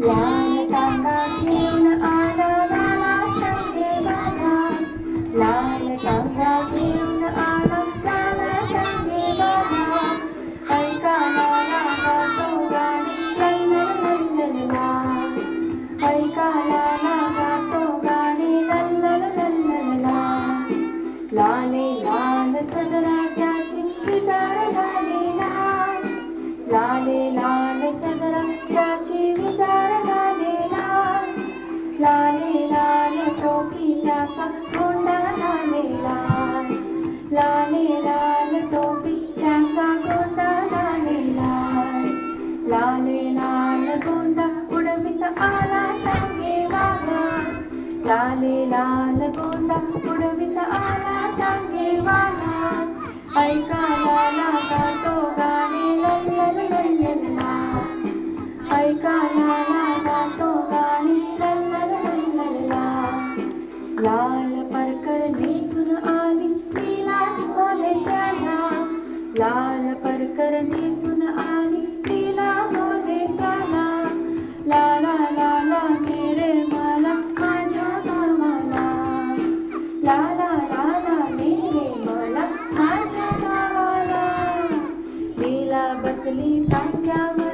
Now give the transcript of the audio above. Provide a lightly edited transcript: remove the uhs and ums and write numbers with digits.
लाल टांगा घेऊन आला लाला टांगेवाला, लाल टांगा घेऊन आला लाला टांगेवाला. ऐका लाला गातो गाणी लल्लललल्लला, ऐका लाला गातो गाणी लल्लललल्लला. लाले लाल सदरा त्याची विचार झाले लाल, लाले लाल सदरा त्याची विचार झाले लाल. लाले लाल टोपी त्याचा गोंडा झाले लाल, लाले लाल टोपी त्याचा गोंडा झाले लाल. लाले लाल गोंडा उडवित आला टांगेवाला, लाले लाल गोंडा उडवित आला टांगेवाला. ऐका लाला गातो गाणे लल्लललल्लला, ऐका लाला गातो गाणी लल्लललल्लला. लाल परकर नेसून आली तिला बोले त्याला, लाल परकर नेसून आली तिला बोले त्याला. लाला लाला मेरे मला माझ्या गावाला, लाला लाला मेरे मला माझ्या गावाला. लीला बसली टाक्यावर